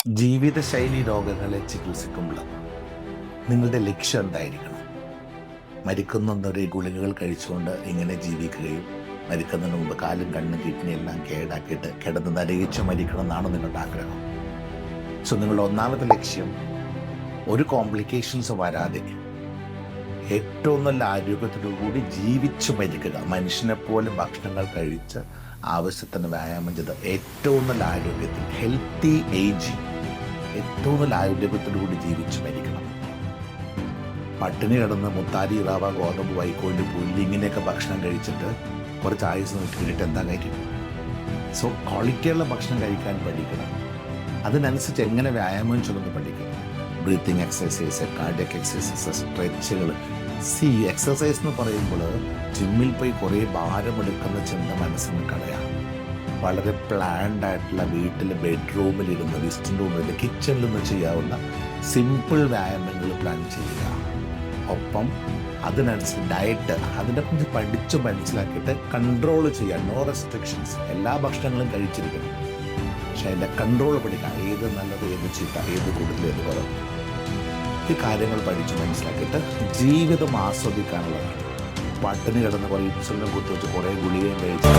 ജീവിതശൈലി രോഗങ്ങളെ ചികിത്സിക്കുമ്പോൾ നിങ്ങളുടെ ലക്ഷ്യം എന്തായിരിക്കണം? മരിക്കുന്നൊരു ഗുളികകൾ കഴിച്ചുകൊണ്ട് ഇങ്ങനെ ജീവിക്കുകയും മരിക്കുന്നതിന് മുമ്പ് കാലും കണ്ണും കിഡ്നി എല്ലാം കേടാക്കിയിട്ട് കിടന്ന് നരകിച്ച് മരിക്കണം എന്നാണ് നിങ്ങളുടെ ആഗ്രഹം. സോ നിങ്ങളുടെ ഒന്നാമത്തെ ലക്ഷ്യം ഒരു കോംപ്ലിക്കേഷൻസ് വരാതെ ഏറ്റവും നല്ല ആരോഗ്യത്തോടുകൂടി ജീവിച്ചു മരിക്കുക. മനുഷ്യനെപ്പോലെ ഭക്ഷണങ്ങൾ കഴിച്ച് ആവശ്യത്തിന് വ്യായാമം ചെയ്ത് ഏറ്റവും നല്ല ആരോഗ്യത്തിൽ ഹെൽത്തി ഏജിങ്, ഏറ്റവും നല്ല ആരോഗ്യത്തോടുകൂടി ജീവിച്ചു മരിക്കണം. പട്ടിണി കിടന്ന് മുത്താരി, റവ, ഗോതമ്പ്, വൈക്കോല്, പുല്ല് ഇങ്ങനെയൊക്കെ ഭക്ഷണം കഴിച്ചിട്ട് കുറച്ച് ആയുസ് കിട്ടിയിട്ട് എന്താ കാര്യം? സോ ക്വാളിറ്റിയുള്ള ഭക്ഷണം കഴിക്കാൻ പഠിക്കണം. അതിനനുസരിച്ച് എങ്ങനെ വ്യായാമം ചൊല്ലുന്നു പഠിക്കണം. ബ്രീത്തിങ് എക്സസൈസ്, കാർഡിയക് എക്സസൈസ്, സ്ട്രെച്ചുകൾ. എക്സസൈസ് എന്ന് പറയുമ്പോൾ ജിമ്മിൽ പോയി കുറേ ഭാരമെടുക്കുന്ന ചിന്ത മനസ്സിന് കളയാം. വളരെ പ്ലാൻഡ് ആയിട്ടുള്ള വീട്ടിൽ ബെഡ്റൂമിലിരുന്ന്, വിസിറ്റിംഗ് റൂമിൽ, കിച്ചണിൽ നിന്ന് ചെയ്യാവുന്ന സിമ്പിൾ വ്യായാമങ്ങൾ പ്ലാൻ ചെയ്യുക. ഒപ്പം അതിനനുസരിച്ച് ഡയറ്റ് അതിനെക്കുറിച്ച് പഠിച്ച് മനസ്സിലാക്കിയിട്ട് കൺട്രോൾ ചെയ്യുക. No restrictions. എല്ലാ ഭക്ഷണങ്ങളും കഴിച്ചിരിക്കണം, പക്ഷെ അതിൻ്റെ കൺട്രോൾ പഠിക്കുക. ഏത് നല്ലത്, ഏത് ചീത്ത, ഏത് കൂടുതൽ, ഏത് കുറവ്. ഈ കാര്യങ്ങൾ പഠിച്ച് മനസ്സിലാക്കിയിട്ട് ജീവിതം ആസ്വദിക്കാനുള്ളതാണ്. പട്ടിണി കിടന്ന് കുറേ ഇൻസുലിനും കുത്തിവെച്ച് കുറേ ഗുളികയും കഴിച്ച്